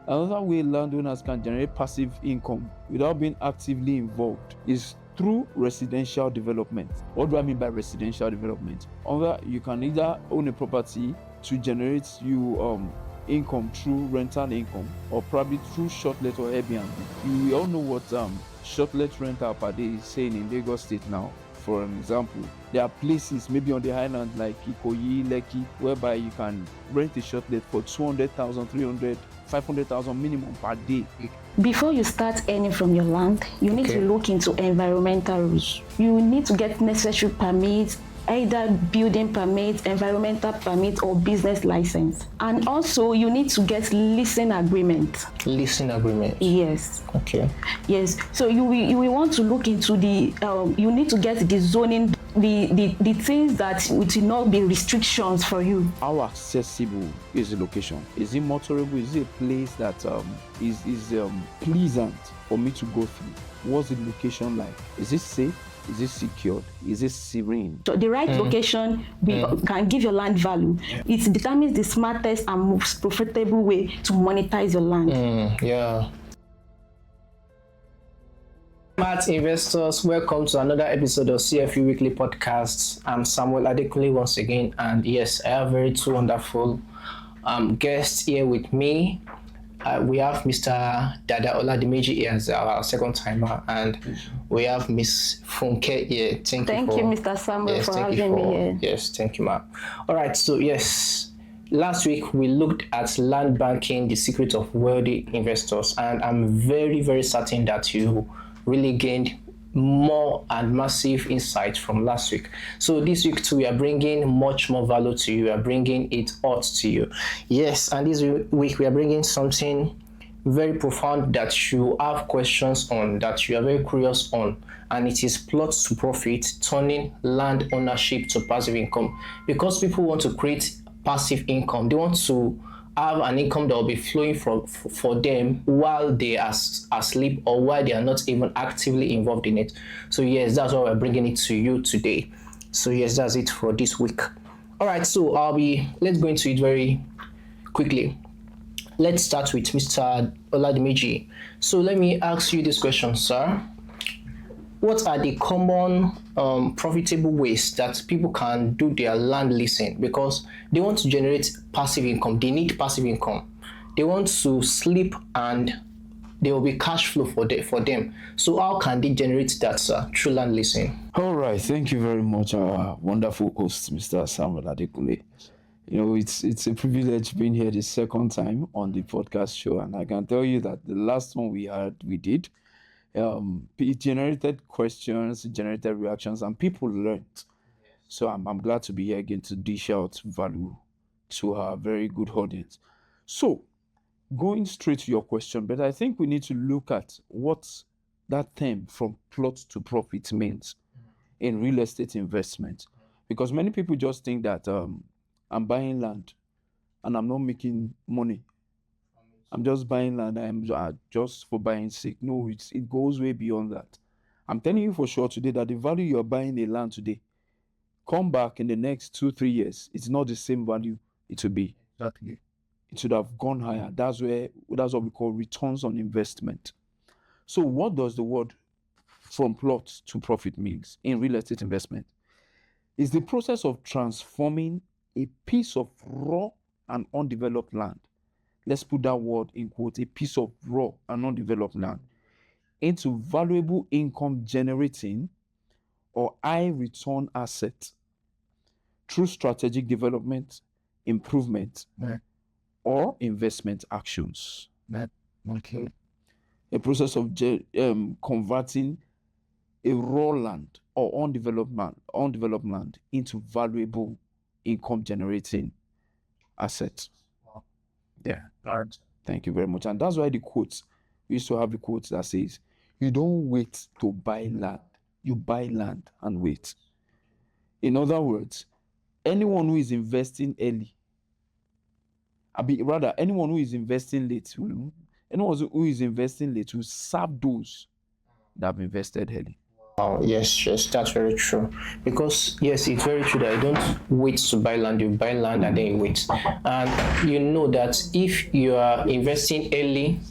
Another way landowners can generate passive income without being actively involved is through residential development. What do I mean by residential development? You can either own a property to generate you income through rental income, or probably through shortlet or Airbnb. We all know what shortlet rental per day is saying in Lagos State now. For an example, there are places maybe on the island like Ikoyi, Lekki, whereby you can rent a shortlet for 200,000, 300, 500,000 minimum per day. Before you start earning from your land, you need to look into environmental rules. You need to get necessary permits, either building permit, environmental permit, or business license. And also, you need to get leasing agreement. Leasing agreement? Yes. Okay. Yes. So you will want to look into the, you need to get the zoning, the things that will not be restrictions for you. How accessible is the location? Is it motorable? Is it a place that is pleasant for me to go through? What's the location like? Is it safe? Is it secured? Is it serene? So the right location can give your land value. It determines the smartest and most profitable way to monetize your land. Yeah. Smart investors, welcome to another episode of CFU Weekly Podcasts. I'm Samuel Adekunle once again, and yes, I have two wonderful guests here with me. We have Mr. Dada Oladimeji here as our second timer, and we have Miss Funke here. Thank you, Mr. Samuel, for having me here. Yes, thank you, ma'am. All right, so yes, last week we looked at land banking, the secret of wealthy investors, and I'm very, very certain that you really gained more and massive insight from last week. So this week too, we are bringing much more value to you. We are bringing it out to you. Yes, and this week we are bringing something very profound that you have questions on, that you are very curious on, and it is plots to profit, turning land ownership to passive income. Because people want to create passive income, they want to have an income that will be flowing for them while they are asleep or while they are not even actively involved in it. So yes, that's why we're bringing it to you today. So yes, that's it for this week. All right, so let's go into it very quickly. Let's start with Mr. Oladimeji. So let me ask you this question, sir. What are the common profitable ways that people can do their land leasing? Because they want to generate passive income. They need passive income. They want to sleep and there will be cash flow for them. So how can they generate that, sir, through land leasing? All right. Thank you very much, our wonderful host, Mr. Samuel Adekunle. You know, it's a privilege being here the second time on the podcast show. And I can tell you that the last one we did, it generated questions, it generated reactions, and people learned. So I'm glad to be here again to dish out value to our very good audience. So going straight to your question, but I think we need to look at what that term from plot to profit means in real estate investment, because many people just think that I'm buying land and I'm not making money. I'm just buying land. I'm just for buying sake. No, it goes way beyond that. I'm telling you for sure today that the value you're buying a land today, come back in the next 2-3 years, it's not the same value it will be. Exactly. It should have gone higher. That's what we call returns on investment. So what does the word from plot to profit means in real estate investment? It's the process of transforming a piece of raw and undeveloped land. Let's put that word in quotes, a piece of raw and undeveloped land, into valuable income generating or high return asset through strategic development, improvement, or investment actions. Okay. A process of converting a raw land or undeveloped land into valuable income generating assets. Yeah. Right. Thank you very much. And that's why we used to have the quotes that says, you don't wait to buy land, you buy land and wait. In other words, anyone who is investing early, anyone who is investing late, anyone who is investing late will serve those that have invested early. Oh, yes, that's very true. Because yes, it's very true that you don't wait to buy land, you buy land and then you wait. And you know that if you are investing early,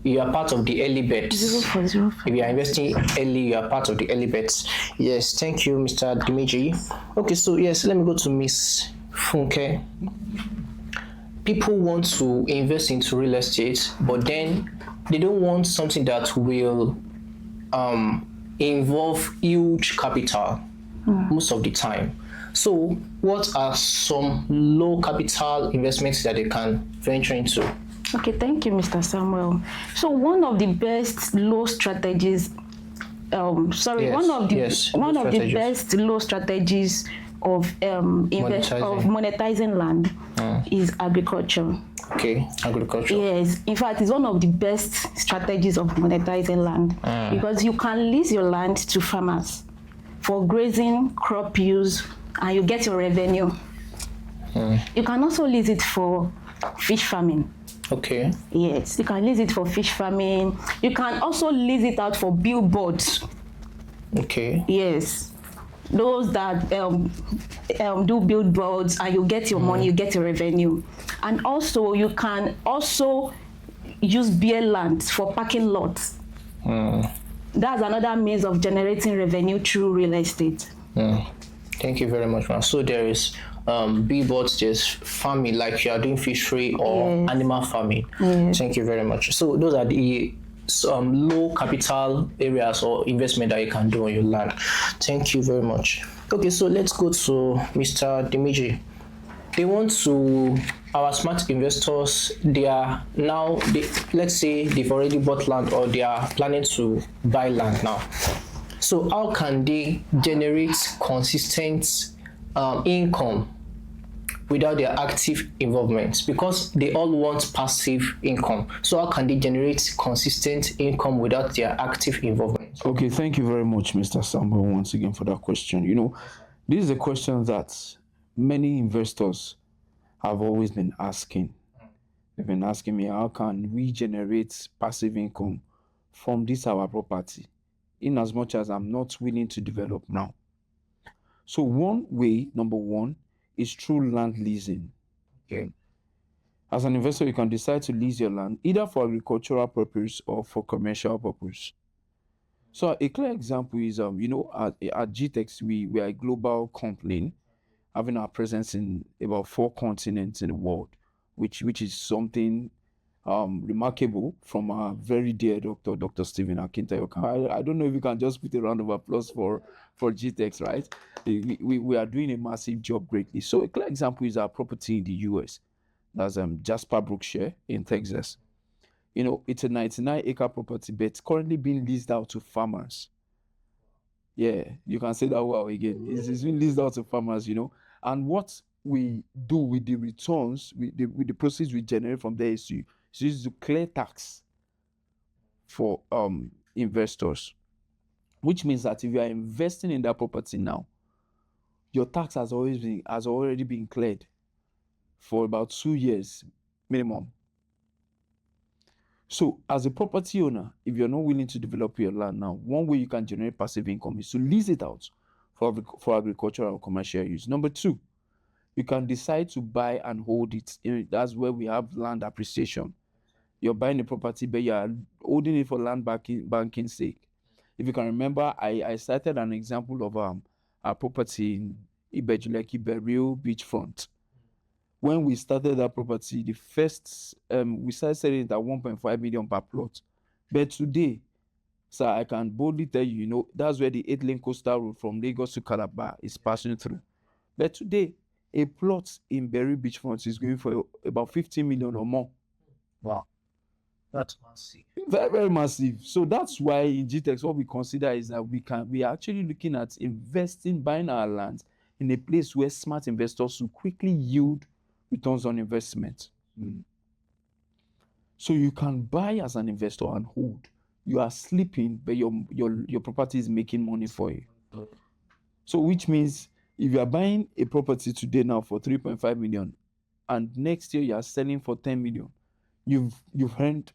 you are part of the early bets. 0405. If you are investing early, you are part of the early bets. Yes, thank you, Mr. Dimeji. Okay, so yes, let me go to Miss Funke. People want to invest into real estate, but then they don't want something that will involve huge capital most of the time. So, what are some low capital investments that they can venture into? Okay, thank you, Mr. Samuel. So one of the best low strategies, one of the best low strategies of monetizing land is agriculture. Okay, agriculture. Yes, in fact, it's one of the best strategies of monetizing land because you can lease your land to farmers for grazing, crop use, and you get your revenue. You can also lease it for fish farming. Okay. Yes, you can lease it for fish farming. You can also lease it out for billboards. Okay. Yes, those that do billboards, and you get your money, you get your revenue. And also, you can also use beer land for parking lots. That's another means of generating revenue through real estate. Thank you very much, ma'am. So there is billboards, there's farming, like you are doing fishery or animal farming. Thank you very much. So those are the low capital areas or investment that you can do on your land. Thank you very much. Okay, so let's go to Mr. Dimeji. They want to, our smart investors, let's say they've already bought land or they are planning to buy land now. So how can they generate consistent income without their active involvement? Because they all want passive income. So how can they generate consistent income without their active involvement? Okay, thank you very much, Mr. Samuel, once again for that question. This is a question that many investors have always been asking. They've been asking me, how can we generate passive income from this our property, in as much as I'm not willing to develop now? So one way, number one, is through land leasing. Okay. As an investor, you can decide to lease your land either for agricultural purpose or for commercial purpose. So a clear example is, at GTEX, we are a global company having our presence in about 4 continents in the world, which is something remarkable from our very dear Dr. Stephen Akintayo. I don't know if you can just put a round of applause for GTEX, right? We are doing a massive job greatly. So a clear example is our property in the US. That's Jasper Brookshire in Texas. It's a 99-acre property, but it's currently being leased out to farmers. Yeah, you can say that wow again. It's been leased out to farmers, And what we do with the returns, with the proceeds we generate from there is to clear tax for investors. Which means that if you are investing in that property now, your tax has already been cleared for about 2 years minimum. So as a property owner, if you're not willing to develop your land now, one way you can generate passive income is to lease it out for agricultural or commercial use. Number two, you can decide to buy and hold it. That's where we have land appreciation. You're buying a property, but you're holding it for land banking sake. If you can remember, I cited an example of a property in Ibejuleki Burial Beachfront. When we started that property, the first we started selling it at 1.5 million per plot. But today, sir, I can boldly tell you, that's where the 8-lane coastal road from Lagos to Calabar is passing through. But today, a plot in Berry Beachfront is going for about 15 million or more. Wow. That's massive. Very, very massive. So that's why in GTEX, what we consider is that we are actually looking at buying our land in a place where smart investors will quickly yield returns on investment. So you can buy as an investor and hold. You are sleeping, but your property is making money for you. So which means if you are buying a property today now for 3.5 million, and next year you are selling for 10 million, you've earned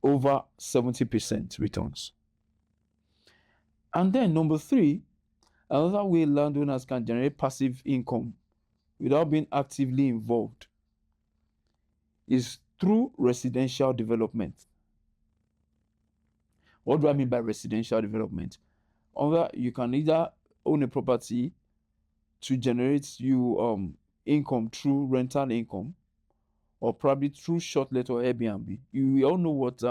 over 70% returns. And then number 3, another way landowners can generate passive income without being actively involved is through residential development. What do I mean by residential development? You can either own a property to generate you income through rental income, or probably through short-let or Airbnb. We all know what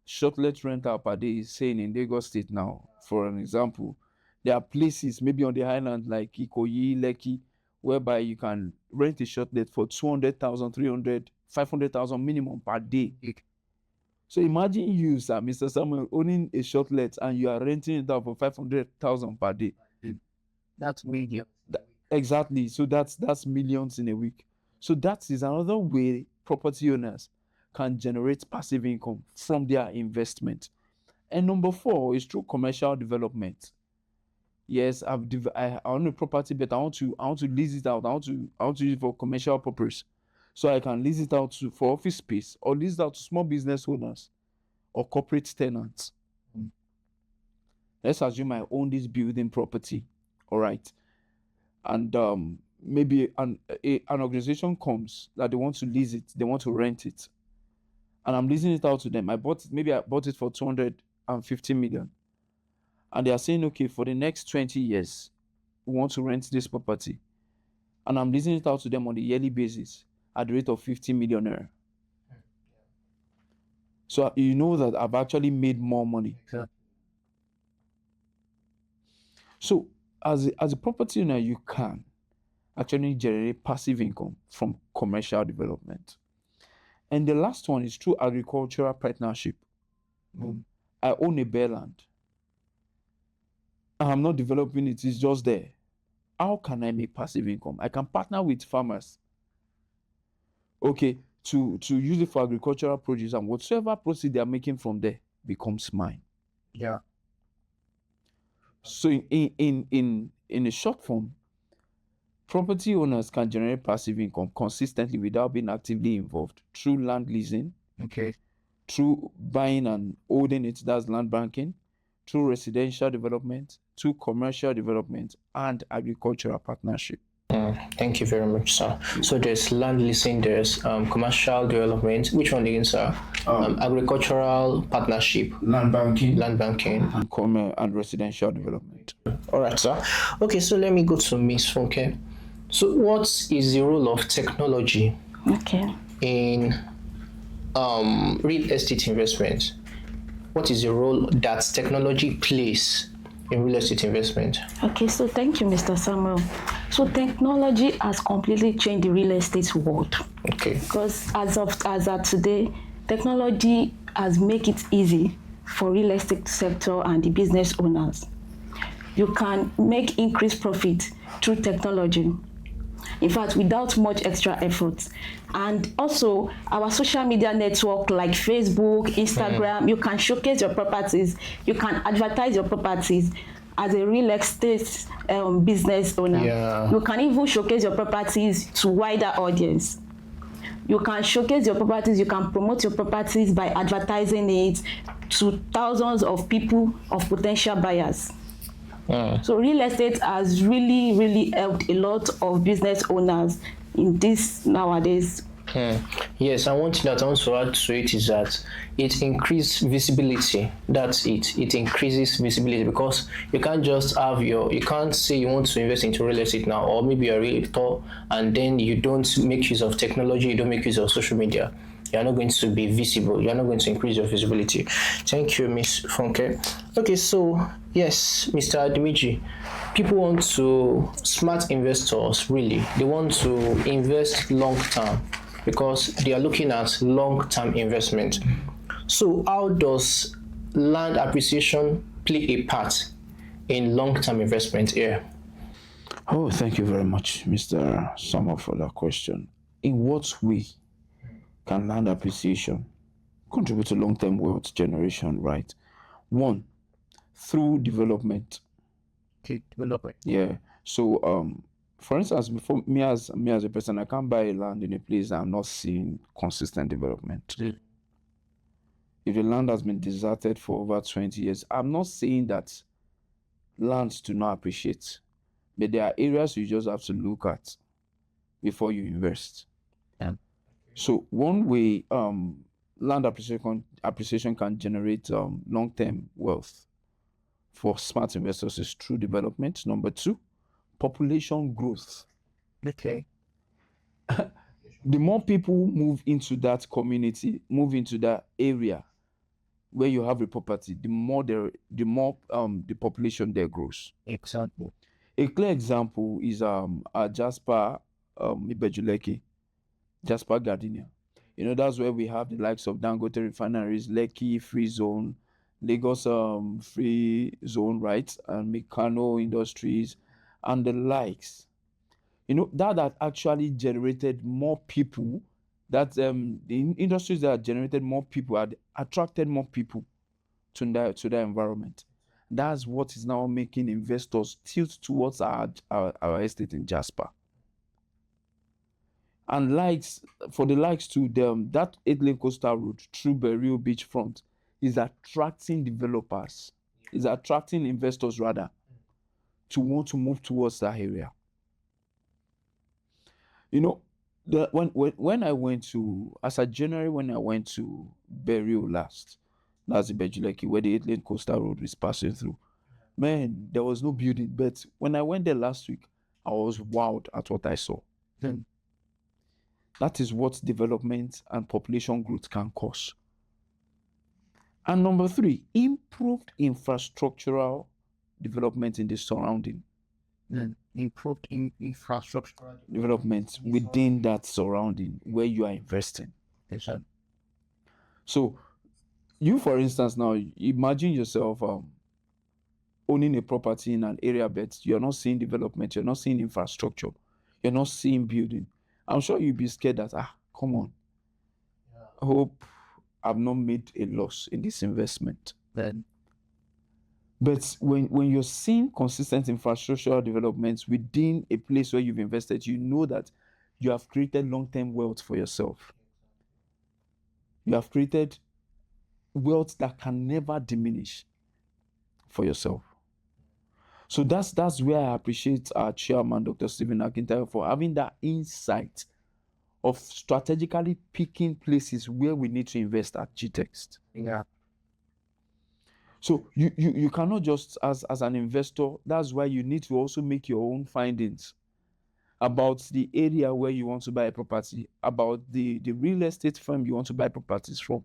short-let rental per day is saying in Lagos State now. For an example, there are places maybe on the island like Ikoyi, Lekki, whereby you can rent a short-let for 200,000, 300, 500,000 minimum per day. So imagine you, sir, Mr. Samuel, owning a short-let and you are renting it out for 500,000 per day. That's medium. Exactly. So that's millions in a week. So that is another way property owners can generate passive income from their investment. And number 4 is through commercial development. Yes, I own a property, but I want to lease it out. I want to use it for commercial purpose. So I can lease it out for office space, or lease it out to small business owners or corporate tenants. Let's assume I own this building property. All right. And maybe an organization comes that they want to lease it, they want to rent it, and I'm leasing it out to them. I bought it for 250 million, and they are saying, okay, for the next 20 years we want to rent this property, and I'm leasing it out to them on a yearly basis at the rate of 50 million naira. So you know that I've actually made more money. Exactly. So as a property owner, you can actually generate passive income from commercial development. And the last one is through agricultural partnership. I own a bare land. I'm not developing it, it's just there. How can I make passive income? I can partner with farmers, okay, to use it for agricultural produce, and whatsoever proceeds they are making from there becomes mine. Yeah. So in a short form, property owners can generate passive income consistently without being actively involved through land leasing, Okay. through buying and holding it, that's land banking, through residential development, through commercial development, and agricultural partnership. Thank you very much, sir. So there's land leasing, there's commercial development. Which one again, sir? Agricultural partnership, Land banking, and residential development. All right, sir. Okay, so let me go to Miss Funke. So what is the role of technology in real estate investment? What is the role that technology plays in real estate investment? Okay, so thank you, Mr. Samuel. So technology has completely changed the real estate world. Okay. Because as of today, technology has made it easy for real estate sector and the business owners. You can make increased profit through technology. In fact, without much extra effort. And also, our social media network like Facebook, Instagram, you can showcase your properties, you can advertise your properties as a real estate business owner. Yeah. You can even showcase your properties to wider audience. You can showcase your properties, you can promote your properties by advertising it to thousands of people, of potential buyers. So real estate has really, really helped a lot of business owners in this nowadays. Yes, and one thing that I want to add to it is that it increases visibility. That's it. It increases visibility because you can't just you can't say you want to invest into real estate now, or maybe you're a realtor and then you don't make use of technology, you don't make use of social media. You're not going to be visible. You're not going to increase your visibility. Thank you, Miss Funke. Okay, so yes, Mr. Adimiji, people want to, smart investors really, they want to invest long term because they are looking at long-term investment. So how does land appreciation play a part in long-term investment here? Oh, thank you very much, Mr. Summer, for that question. In what way can land appreciation contribute to long-term wealth generation, right? One, through development. Okay, development. Yeah. So, for instance, before me as a person, I can't buy a land in a place that I'm not seeing consistent development. If the land has been deserted for over 20 years, I'm not saying that lands to not appreciate. But there are areas you just have to look at before you invest. Yeah. So one way land appreciation can generate long-term wealth for smart investors is through development. Number two, population growth. Okay. The more people move into that community, move into that area where you have a property, the more the population there grows. Example. A clear example is Jasper Ibejuleki, Jasper Gardenia. That's where we have the likes of Dangote refineries, Lekki Free Zone, Lagos Free Zone, right? And Meccano Industries and the likes. That actually generated more people, that the industries that generated more people had attracted more people to that environment. That's what is now making investors tilt towards our estate in Jasper. And for the likes to them, that 8-lane coastal road through Burial Beachfront is attracting developers, is attracting investors rather, to want to move towards that area. When I went to, as a January, when I went to Burial last, that's the Bejuleki, where the 8-lane coastal road is passing through. Man, there was no building, but when I went there last week, I was wowed at what I saw. That is what development and population growth can cause. And number three, improved infrastructural development in the surrounding. Improved infrastructure development within that surrounding where you are investing. Exactly. So, you, for instance, now imagine yourself owning a property in an area, but you're not seeing development, you're not seeing infrastructure, you're not seeing building. I'm sure you'll be scared that, come on. I hope I've not made a loss in this investment. Then, but when you're seeing consistent infrastructural developments within a place where you've invested, you know that you have created long-term wealth for yourself. You have created wealth that can never diminish for yourself. So that's where I appreciate our chairman, Dr. Stephen Akintayo, for having that insight of strategically picking places where we need to invest at GText. Yeah. So you cannot just, as an investor, that's why you need to also make your own findings about the area where you want to buy a property, about the real estate firm you want to buy properties from.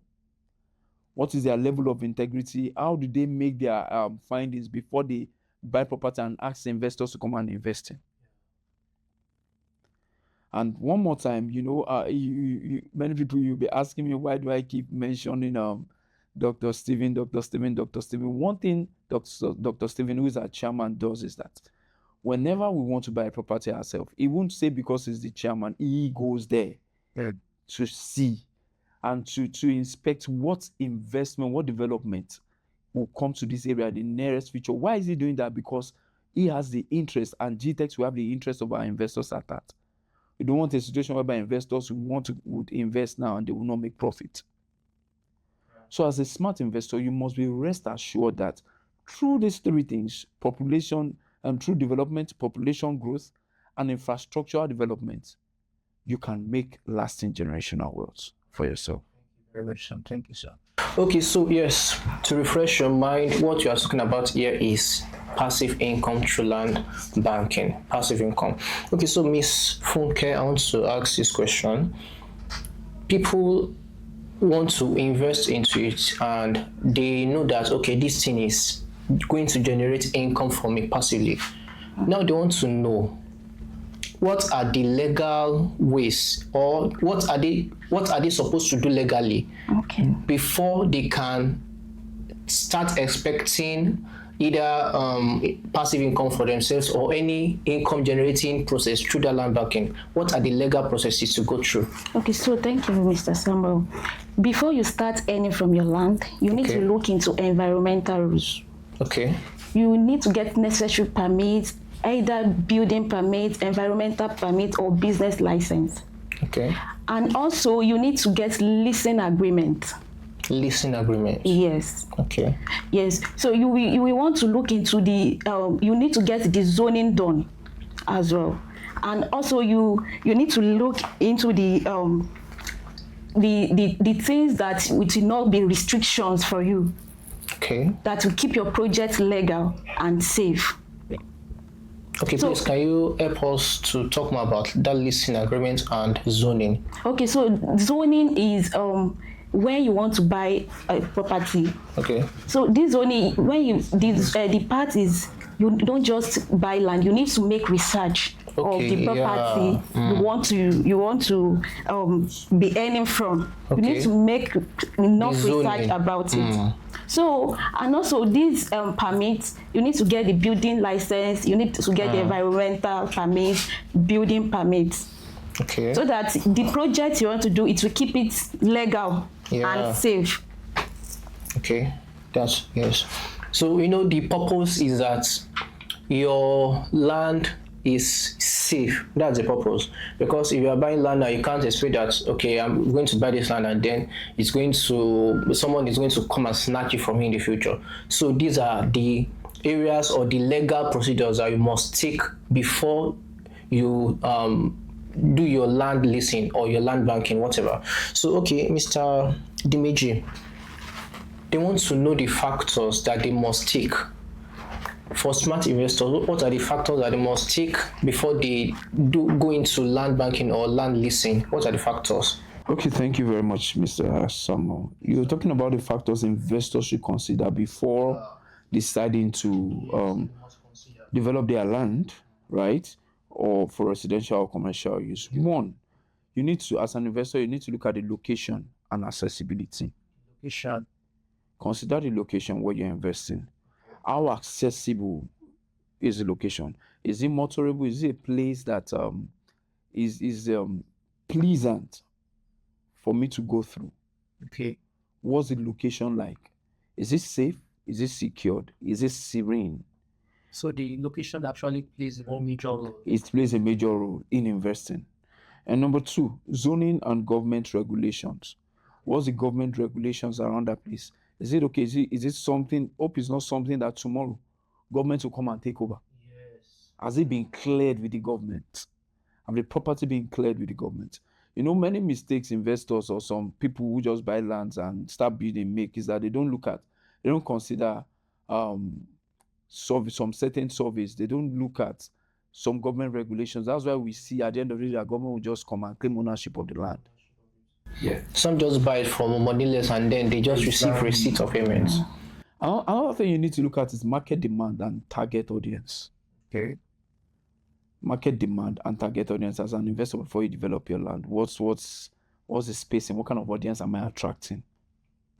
What is their level of integrity? How do they make their findings before they buy property and ask investors to come and invest in? And one more time, many people, you'll be asking me, why do I keep mentioning Dr. Stephen? One thing Dr. Stephen, who is our chairman, does is that whenever we want to buy a property ourselves, he won't say because he's the chairman, he goes there to see and to inspect what investment, what development will come to this area in the nearest future. Why is he doing that? Because he has the interest, and GText will have the interest of our investors at that. We don't want a situation whereby investors would invest now and they will not make profit. So as a smart investor, you must be rest assured that through these three things, population and through development, population growth, and infrastructural development, you can make lasting generational wealth for yourself. Very much so. Thank you, sir. Okay, so yes, to refresh your mind, what you are talking about here is passive income through land banking. Passive income. Okay, so Miss Funke, I want to ask this question. People want to invest into it and they know that, okay, this thing is going to generate income for me passively. Now they want to know, what are the legal ways, or what are they supposed to do legally before they can start expecting either passive income for themselves or any income generating process through the land banking? What are the legal processes to go through? Okay, so thank you, Mr. Samuel. Before you start earning from your land, you need to look into environmental rules. Okay. You need to get necessary permits, either building permit, environmental permit, or business license. Okay. And also, you need to get leasing agreement. Leasing agreement. Yes. Okay. Yes. So you will want to look into the you need to get the zoning done as well, and also you need to look into the things that will not be restrictions for you, Okay. that will keep your project legal and safe. Okay, So- please, can you help us to talk more about that leasing agreement and zoning? Okay, so zoning is when you want to buy a property. Okay. So this zoning, when you the part is, you don't just buy land. You need to make research of Okay, the property you want to be earning from. You Okay. need to make enough The zoning. research about it. So, and also these permits, you need to get the building license. You need to get the environmental permits, building permits, Okay. so that the project you want to do, it will keep it legal Yeah. and safe. Okay. That's yes. So the purpose is that your land is safe. That's the purpose. Because if you are buying land now, you can't expect that, okay, I'm going to buy this land and then someone is going to come and snatch it from me in the future. So these are the areas or the legal procedures that you must take before you do your land leasing or your land banking, whatever. So, okay, Mr. Dimeji, they want to know the factors that they must take. For smart investors, what are the factors that they must take before they go into land banking or land leasing? What are the factors? Okay, thank you very much, Mr. Samuel. You're talking about the factors investors should consider before deciding to develop their land, right? Or for residential or commercial use. One, you need to, as an investor, you need to look at the location and accessibility. Location. Consider the location where you're investing. How accessible is the location? Is it motorable? Is it a place that is pleasant for me to go through? Okay. What's the location like? Is it safe? Is it secured? Is it serene? So the location actually plays a major role. It plays a major role in investing. And number two, zoning and government regulations. What's the government regulations around that place? Is it okay? Is it something? Hope it's not something that tomorrow government will come and take over. Yes. Has it been cleared with the government? Have the property been cleared with the government? Many mistakes investors or some people who just buy lands and start building make is that they don't consider some certain surveys. They don't look at some government regulations. That's why we see at the end of the day, that government will just come and claim ownership of the land. Yeah. Some just buy it from moneyless and then they just receive receipt of payments. Another thing you need to look at is market demand and target audience. Okay. Market demand and target audience as an investor before you develop your land. What's the spacing? What kind of audience am I attracting?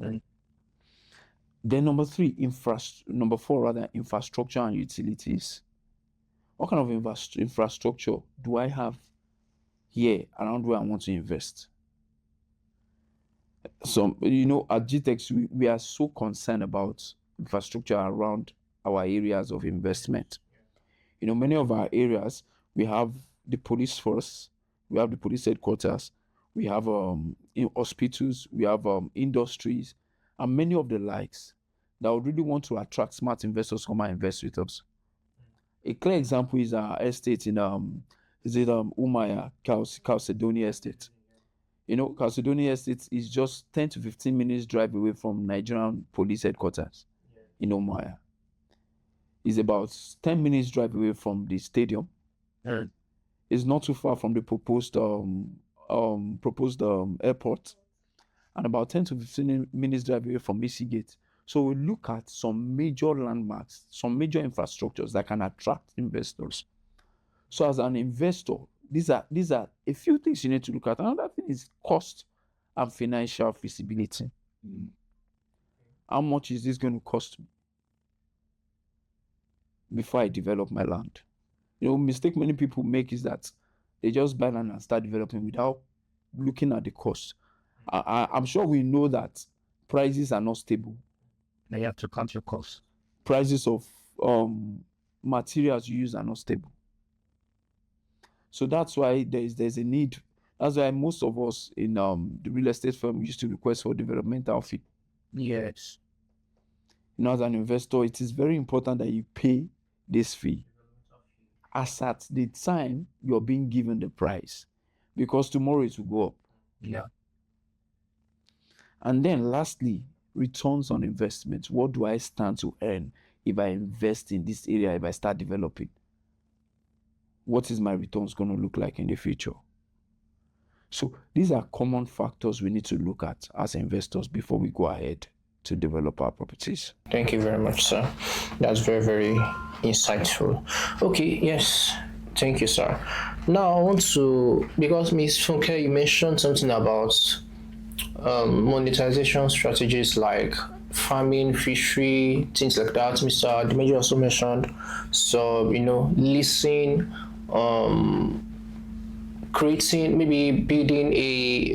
Mm. Then number four, rather, infrastructure and utilities. What kind of infrastructure do I have here around where I want to invest? At GTEX, we are so concerned about infrastructure around our areas of investment. Many of our areas, we have the police force, we have the police headquarters, we have hospitals, we have industries, and many of the likes that would really want to attract smart investors to come and invest with us. A clear example is our estate in Umaya, Chalcedony Estate. Chalcedony Estate is just 10 to 15 minutes drive away from Nigerian police headquarters in Umaya. It's about 10 minutes drive away from the stadium. Mm. It's not too far from the proposed airport, and about 10 to 15 minutes drive away from Missy Gate. So we look at some major landmarks, some major infrastructures that can attract investors. So as an investor, these are a few things you need to look at. Another thing is cost and financial feasibility. How much is this going to cost me before I develop my land? Mistake many people make is that they just buy land and start developing without looking at the cost. I'm sure we know that prices are not stable. They have to count your costs. Prices of materials you use are not stable. So that's why there's a need. That's why most of us in the real estate firm used to request for developmental fee. Yes. As an investor, it is very important that you pay this fee as at the time you're being given the price, because tomorrow it will go up. Yeah. And then lastly, returns on investment. What do I stand to earn if I invest in this area, if I start developing? What is my returns going to look like in the future? So these are common factors we need to look at as investors before we go ahead to develop our properties. Thank you very much, sir. That's very, very insightful. Okay, yes. Thank you, sir. Now I want to, because Ms. Funke, you mentioned something about monetization strategies like farming, fishery, things like that. Mr. Dimeji also mentioned, so leasing, creating, maybe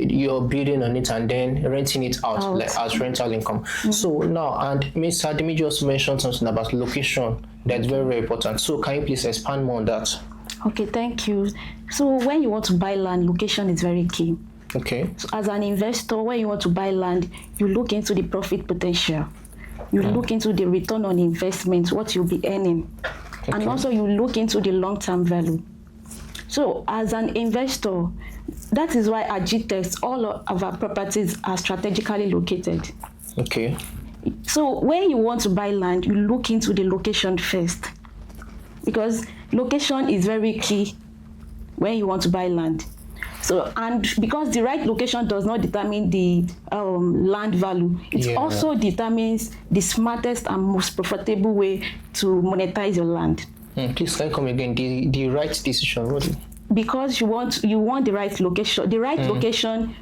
you're building on it and then renting it out like, as rental income. So now, and Mr. Dimeji also mentioned something about location that's very, very important. So can you please expand more on that? Okay, thank you. So when you want to buy land, location is very key. Okay. So as an investor, when you want to buy land, you look into the profit potential. You look into the return on investment, what you'll be earning. Okay. And also you look into the long-term value. So as an investor, that is why at GTEX, all of our properties are strategically located. Okay. So when you want to buy land, you look into the location first, because location is very key when you want to buy land. So, and because the right location does not determine the land value, it also determines the smartest and most profitable way to monetize your land. Please can you come again? The right decision. Because you want the right location. The right location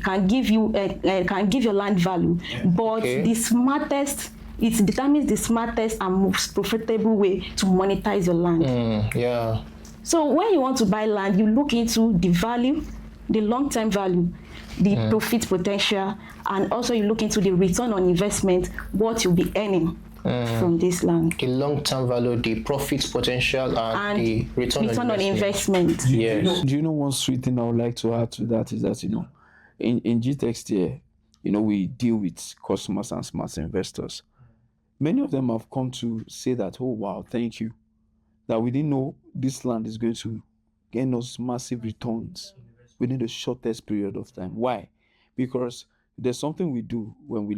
can give you your land value, but the smartest. It determines the smartest and most profitable way to monetize your land. Yeah. So when you want to buy land, you look into the value, the long-term value, the profit potential, and also you look into the return on investment, what you'll be earning from this land. The long-term value, the profit potential, and the return on investment. Yes. Do you know one sweet thing I would like to add to that is that, in GTEX here, we deal with customers and smart investors. Many of them have come to say that, oh, wow, thank you, that we didn't know this land is going to gain us massive returns within the shortest period of time. Why? Because there's something we do when we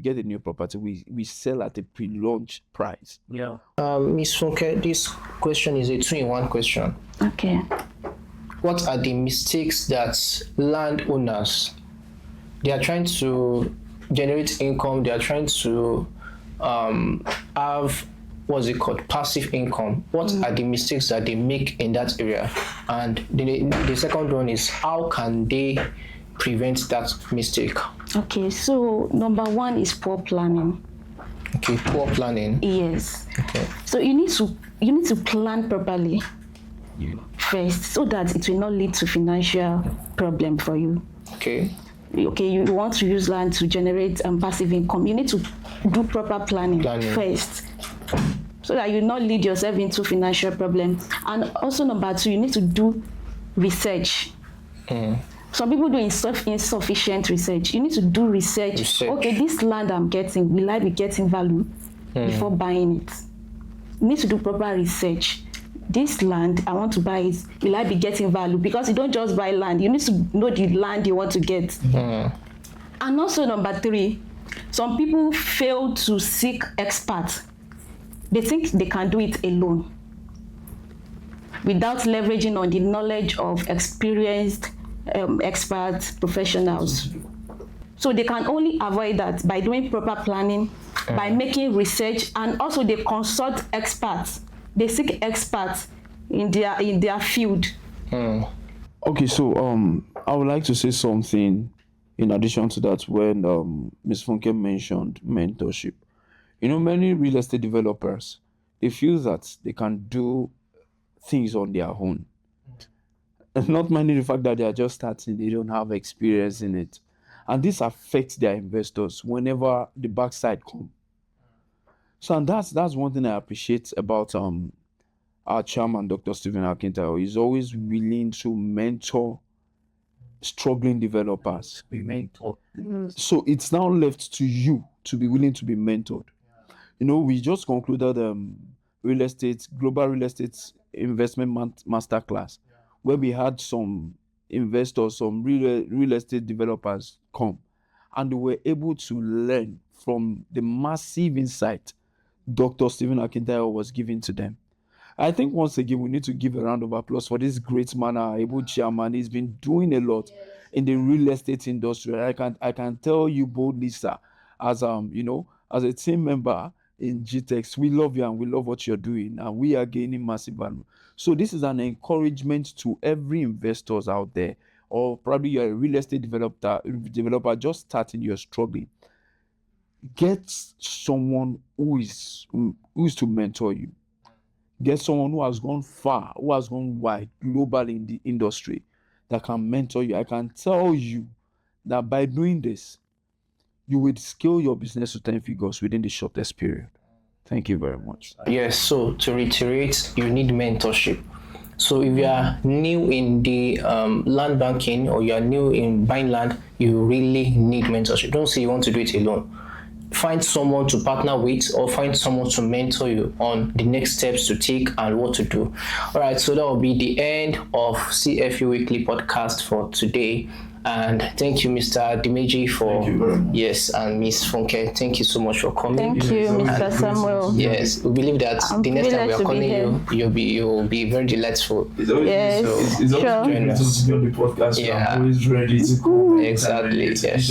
get a new property, we sell at a pre-launch price. Yeah. Ms. Funke, this question is a 2-in-1 question. Okay. What are the mistakes that landowners, they are trying to generate income, they are trying to have, what's it called, passive income? What are the mistakes that they make in that area? And the second one is, how can they prevent that mistake? Okay, so number one is poor planning. Okay, poor planning. Yes. Okay. So you need to plan properly first, so that it will not lead to financial problem for you. Okay. Okay, you want to use land to generate passive income. You need to do proper planning first, so that you not lead yourself into financial problem. And also number two, you need to do research. Some people do insufficient research. You need to do research. Okay, this land I'm getting, will I be getting value before buying it? You need to do proper research. This land, I want to buy it, will I be getting value? Because you don't just buy land, you need to know the land you want to get. And also number three, some people fail to seek experts. They think they can do it alone without leveraging on the knowledge of experienced experts, professionals. So they can only avoid that by doing proper planning, by making research, and also they consult experts. They seek experts in their field. Okay, so I would like to say something in addition to that when Ms. Funke mentioned mentorship. Many real estate developers, they feel that they can do things on their own. Not minding the fact that they are just starting, they don't have experience in it. And this affects their investors whenever the backside come. So and that's one thing I appreciate about our chairman, Dr. Stephen Akintayo. He's always willing to mentor struggling developers. Be mentor. So it's now left to you to be willing to be mentored. We just concluded global real estate investment masterclass, where we had some investors, some real estate developers come, and they were able to learn from the massive insight Dr. Stephen Akintayo was giving to them. I think once again we need to give a round of applause for this great man, our able chairman. He's been doing a lot in the real estate industry. I can tell you boldly, sir, as as a team member in GTEX, we love you and we love what you're doing, and we are gaining massive value. So this is an encouragement to every investors out there, or probably you're a real estate developer just starting, you're struggling. Get someone who is to mentor you. Get someone who has gone far, who has gone wide, global in the industry, that can mentor you. I can tell you that by doing this, you will scale your business to 10 figures within the shortest period. Thank you very much. Yes, so to reiterate, you need mentorship. So if you are new in the land banking, or you are new in buying land, you really need mentorship. Don't say you want to do it alone. Find someone to partner with, or find someone to mentor you on the next steps to take and what to do. All right, so that will be the end of CFU Weekly podcast for today. And thank you, Mr. Dimeji, for yes, and Miss Funke. Thank you so much for coming. Thank you, Mr. Samuel. Yes, we believe that the next time we are calling you, you'll be very delightful. It's always, Yes, sure. sure. Great to be on the podcast. Yeah. I'm always ready to come. Exactly. Yes.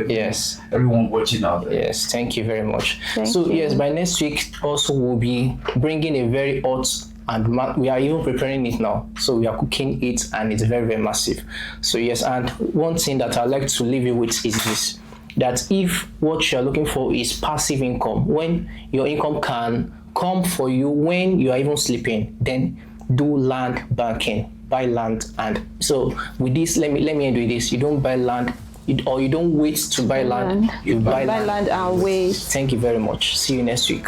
Yes. Everyone watching out there. Yes, thank you very much. Thank you. Yes, by next week also we'll be bringing a very hot, and we are even preparing it now. So we are cooking it, and it's very, very massive. So yes, and one thing that I'd like to leave you with is this: that if what you're looking for is passive income, when your income can come for you when you are even sleeping, then do land banking. Buy land. And so with this, let me end with this: you don't buy land, or you don't wait to buy land. You buy land and wait. Thank you very much. See you next week.